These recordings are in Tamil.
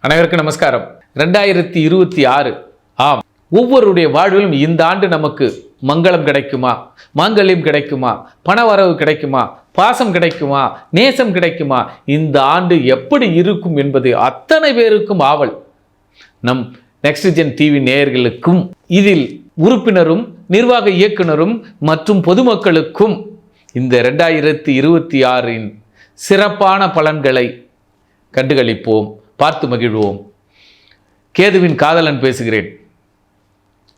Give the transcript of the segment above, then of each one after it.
அனைவருக்கும் நமஸ்காரம். 2026 ஆம், ஒவ்வொருடைய வாழ்விலும் இந்த ஆண்டு நமக்கு மங்களம் கிடைக்குமா, மாங்கல்யம் கிடைக்குமா, பணவரவு கிடைக்குமா, பாசம் கிடைக்குமா, நேசம் கிடைக்குமா, இந்த ஆண்டு எப்படி இருக்கும் என்பது அத்தனை பேருக்கும் ஆவல். நம் நெக்ஸ்ட் ஜென் டிவி நேயர்களுக்கும் இதில் உறுப்பினரும் நிர்வாக இயக்குனரும் மற்றும் பொதுமக்களுக்கும் இந்த 2026 சிறப்பான பலன்களை கண்டுகளிப்போம், பார்த்து மகிழ்வோம். கேதுவின் காதலன் பேசுகிறேன்.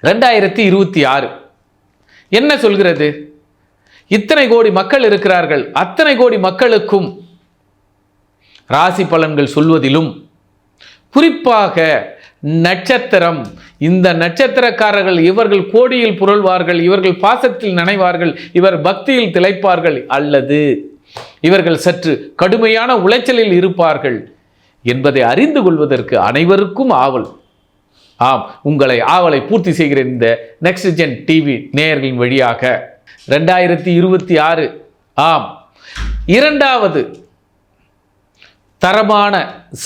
2026 என்ன சொல்கிறது? இத்தனை கோடி மக்கள் இருக்கிறார்கள். அத்தனை கோடி மக்களுக்கும் ராசி பலன்கள் சொல்வதிலும் குறிப்பாக நட்சத்திரம், இந்த நட்சத்திரக்காரர்கள் இவர்கள் கோடியில் புரள்வார்கள், இவர்கள் பாசத்தில் நனைவார்கள், இவர் பக்தியில் திளைப்பார்கள், அல்லது இவர்கள் சற்று கடுமையான உளைச்சலில் இருப்பார்கள் என்பதை அறிந்து கொள்வதற்கு அனைவருக்கும் ஆவல். ஆம், உங்களை ஆவலை பூர்த்தி செய்கிற இந்த நெக்ஸ்ட் ஜென் டிவி நேயர்களின் வழியாக 2026 ஆம், இரண்டாவது தரமான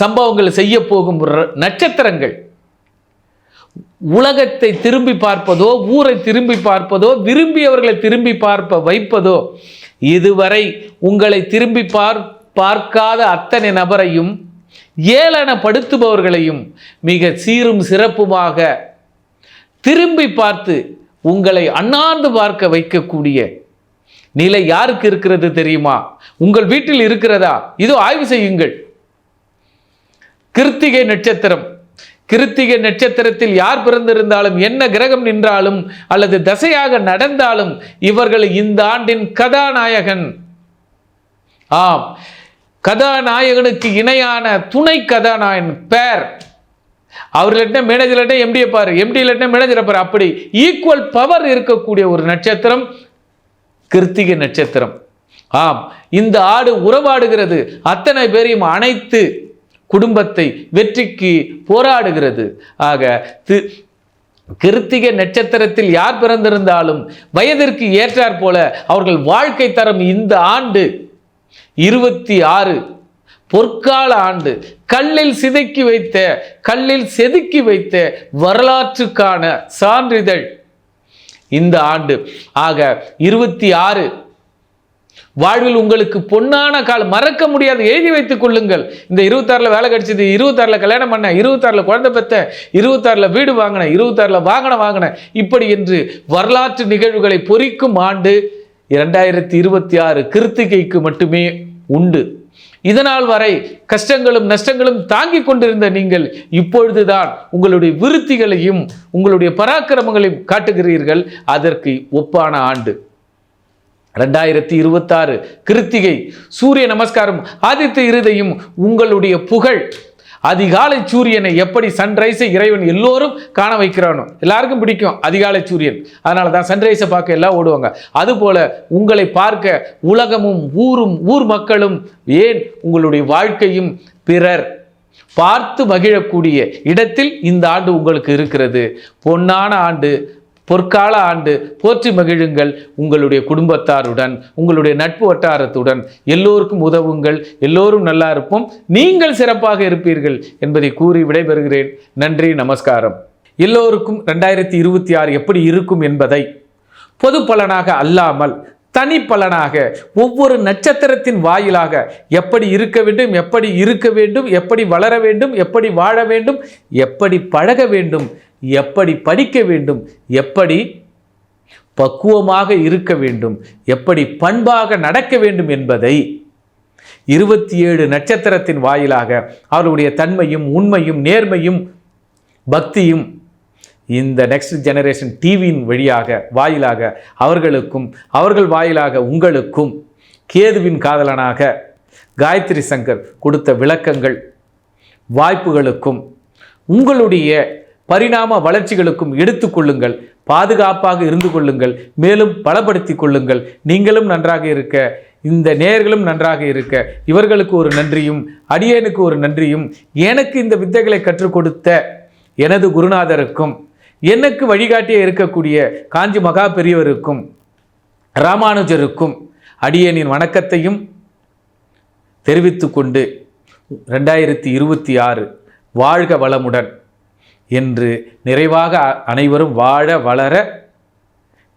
சம்பவங்கள் செய்ய போகும் நட்சத்திரங்கள் உலகத்தை திரும்பி பார்ப்பதோ, ஊரை திரும்பி பார்ப்பதோ, விரும்பியவர்களை திரும்பி பார்ப்ப வைப்பதோ, இதுவரை உங்களை திரும்பி பார்க்காத அத்தனை நபரையும் ஏளனப்படுத்துபவர்களையும் மிக சீரும் சிறப்புமாக திரும்பி பார்த்து உங்களை அண்ணாந்து பார்க்க வைக்கக்கூடிய நிலை யாருக்கு இருக்கிறது தெரியுமா? உங்கள் வீட்டில் இருக்கிறதா? இதோ ஆய்வு செய்யுங்கள். கிருத்திகை நட்சத்திரம். கிருத்திகை நட்சத்திரத்தில் யார் பிறந்திருந்தாலும், என்ன கிரகம் நின்றாலும் அல்லது தசையாக நடந்தாலும் இவர்கள் இந்த ஆண்டின் கதாநாயகன். ஆம், கதாநாயகனுக்கு இணையான துணை கதாநாயகன் பேர். அவர்கிட்ட மேனேஜர்கிட்ட எம்டியை பாரு, எம்டியில்ட்ட மேனேஜரை பாரு, அப்படி ஈக்குவல் பவர் இருக்கக்கூடிய ஒரு நட்சத்திரம் கிருத்திகை நட்சத்திரம். ஆம், இந்த ஆடு உறவாடுகிறது, அத்தனை பேரையும் அனைத்து குடும்பத்தை வெற்றிக்கு போராடுகிறது. ஆக கிருத்திகை நட்சத்திரத்தில் யார் பிறந்திருந்தாலும் வயதிற்கு ஏற்றாற் போல அவர்கள் வாழ்க்கை தரம் இந்த ஆண்டு 26 பொற்கால ஆண்டு. கல்லில் செதுக்கி வைத்த வரலாற்றுக்கான சான்றிதழ் இந்த ஆண்டு. ஆக 26 வாழ்வில் உங்களுக்கு பொன்னான காலம், மறக்க முடியாது, எழுதி வைத்துக் கொள்ளுங்கள். இந்த 26 வேலை கிடைச்சது, 26 கல்யாணம் பண்ண, 26 குழந்தை பெற்ற, 26 வீடு வாங்கின, 26 வாகனம் வாங்கின, இப்படி என்று வரலாற்று நிகழ்வுகளை பொறிக்கும் ஆண்டு 2026 கிருத்திகைக்கு மட்டுமே உண்டு. இதனால் வரை கஷ்டங்களும் நஷ்டங்களும் தாங்கிக் கொண்டிருந்த நீங்கள் இப்பொழுதுதான் உங்களுடைய விருத்திகளையும் உங்களுடைய பராக்கிரமங்களையும் காட்டுகிறீர்கள். அதற்கு ஒப்பான ஆண்டு 2026 கிருத்திகை. சூரிய நமஸ்காரம், ஆதித்ய இருதையும் உங்களுடைய புகழ். அதிகாலை சூரியனை எப்படி சன்ரைஸை இறைவன் எல்லோரும் காண வைக்கிறானோ, எல்லாருக்கும் பிடிக்கும் அதிகாலை சூரியன், அதனால தான் சன்ரைஸை பார்க்க எல்லாம் ஓடுவாங்க. அதுபோல உங்களை பார்க்க உலகமும் ஊர் மக்களும், ஏன் உங்களுடைய வாழ்க்கையும் பிறர் பார்த்து மகிழக்கூடிய இடத்தில் இந்த ஆண்டு உங்களுக்கு இருக்கிறது. பொன்னான ஆண்டு, பொற்கால ஆண்டு. போற்றி மகிழுங்கள். உங்களுடைய குடும்பத்தாருடன், உங்களுடைய நட்பு வட்டாரத்துடன் எல்லோருக்கும் உதவுங்கள். எல்லோரும் நல்லா இருப்போம், நீங்கள் சிறப்பாக இருப்பீர்கள் என்பதை கூறி விடைபெறுகிறேன். நன்றி, நமஸ்காரம். எல்லோருக்கும் 2026 எப்படி இருக்கும் என்பதை பொது பலனாக அல்லாமல் தனி பலனாக ஒவ்வொரு நட்சத்திரத்தின் வாயிலாக எப்படி இருக்க வேண்டும், எப்படி இருக்க வேண்டும், எப்படி வளர வேண்டும், எப்படி வாழ வேண்டும், எப்படி பழக வேண்டும், எப்படி படிக்க வேண்டும், எப்படி பக்குவமாக இருக்க வேண்டும், எப்படி பண்பாக நடக்க வேண்டும் என்பதை 27 நட்சத்திரத்தின் வாயிலாக அவருடைய தன்மையும் உண்மையும் நேர்மையும் பக்தியும் இந்த நெக்ஸ்ட் ஜெனரேஷன் டிவியின் வாயிலாக அவர்களுக்கும், அவர்கள் வாயிலாக உங்களுக்கும் கேதுவின் காதலனாக காயத்ரி சங்கர் கொடுத்த விளக்கங்கள் வாய்ப்புகளுக்கும் உங்களுடைய பரிணாம வளர்ச்சிகளுக்கும் எடுத்துக்கொள்ளுங்கள். பாதுகாப்பாக இருந்து கொள்ளுங்கள். மேலும் பலப்படுத்தி கொள்ளுங்கள். நீங்களும் நன்றாக இருக்க, இந்த நேயர்களும் நன்றாக இருக்க, இவர்களுக்கு ஒரு நன்றியும் அடியேனுக்கு ஒரு நன்றியும், எனக்கு இந்த வித்தைகளை கற்றுக் கொடுத்த எனது குருநாதருக்கும், எனக்கு வழிகாட்டியே இருக்கக்கூடிய காஞ்சி மகா பெரியவருக்கும், ராமானுஜருக்கும் அடியேனின் வணக்கத்தையும் தெரிவித்து கொண்டு 2026 வாழ்க வளமுடன் என்று நிறைவாக அனைவரும் வாழ வளர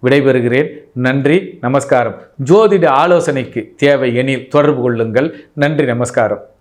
விடைபெறுகிறேன். நன்றி, நமஸ்காரம். ஜோதிட ஆலோசனைக்கு தேவை எனில் தொடர்பு கொள்ளுங்கள். நன்றி, நமஸ்காரம்.